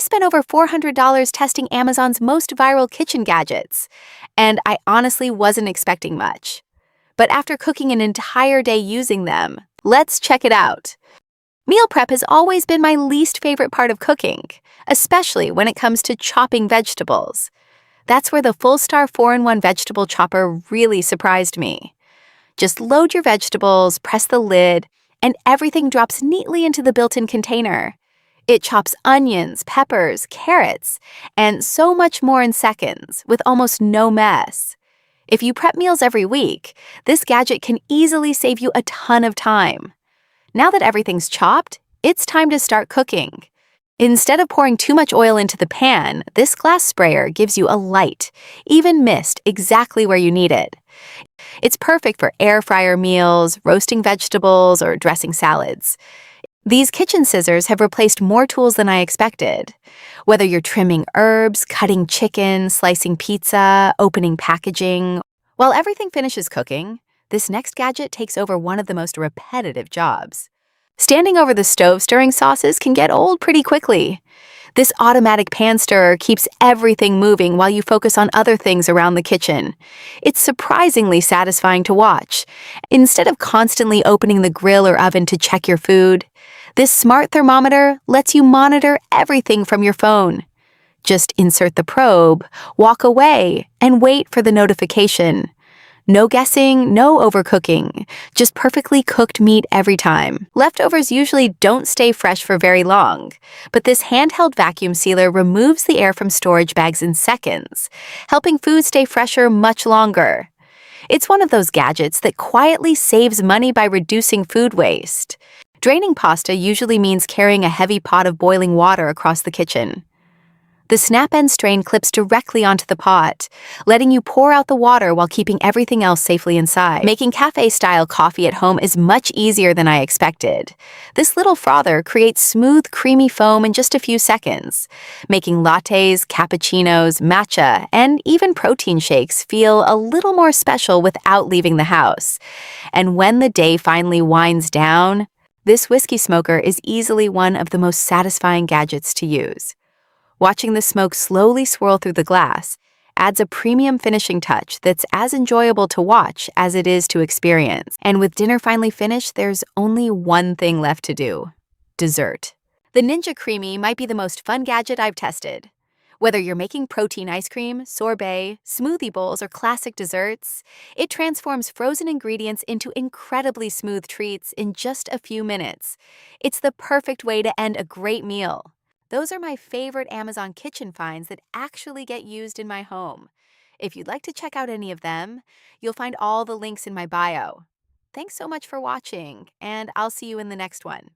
spent over $400 testing Amazon's most viral kitchen gadgets, and I honestly wasn't expecting much. But after cooking an entire day using them, let's check it out. Meal prep has always been my least favorite part of cooking, especially when it comes to chopping vegetables. That's where the Fullstar 4-in-1 vegetable chopper really surprised me. Just load your vegetables, press the lid, and everything drops neatly into the built-in container. It chops onions, peppers, carrots, and so much more in seconds, with almost no mess. If you prep meals every week, this gadget can easily save you a ton of time. Now that everything's chopped, it's time to start cooking. Instead of pouring too much oil into the pan, this glass sprayer gives you a light, even mist exactly where you need it. It's perfect for air fryer meals, roasting vegetables, or dressing salads. These kitchen scissors have replaced more tools than I expected. Whether you're trimming herbs, cutting chicken, slicing pizza, opening packaging, while everything finishes cooking, this next gadget takes over one of the most repetitive jobs. Standing over the stove stirring sauces can get old pretty quickly. This automatic pan stirrer keeps everything moving while you focus on other things around the kitchen. It's surprisingly satisfying to watch. Instead of constantly opening the grill or oven to check your food, this smart thermometer lets you monitor everything from your phone. Just insert the probe, walk away, and wait for the notification. No guessing, no overcooking, just perfectly cooked meat every time. Leftovers usually don't stay fresh for very long, but this handheld vacuum sealer removes the air from storage bags in seconds, helping food stay fresher much longer. It's one of those gadgets that quietly saves money by reducing food waste. Draining pasta usually means carrying a heavy pot of boiling water across the kitchen. The snap-end strain clips directly onto the pot, letting you pour out the water while keeping everything else safely inside. Making cafe-style coffee at home is much easier than I expected. This little frother creates smooth, creamy foam in just a few seconds, making lattes, cappuccinos, matcha, and even protein shakes feel a little more special without leaving the house. And when the day finally winds down, this whiskey smoker is easily one of the most satisfying gadgets to use. Watching the smoke slowly swirl through the glass adds a premium finishing touch that's as enjoyable to watch as it is to experience. And with dinner finally finished, there's only one thing left to do: dessert. The Ninja Creami might be the most fun gadget I've tested. Whether you're making protein ice cream, sorbet, smoothie bowls, or classic desserts, it transforms frozen ingredients into incredibly smooth treats in just a few minutes. It's the perfect way to end a great meal. Those are my favorite Amazon kitchen finds that actually get used in my home. If you'd like to check out any of them, you'll find all the links in my bio. Thanks so much for watching, and I'll see you in the next one.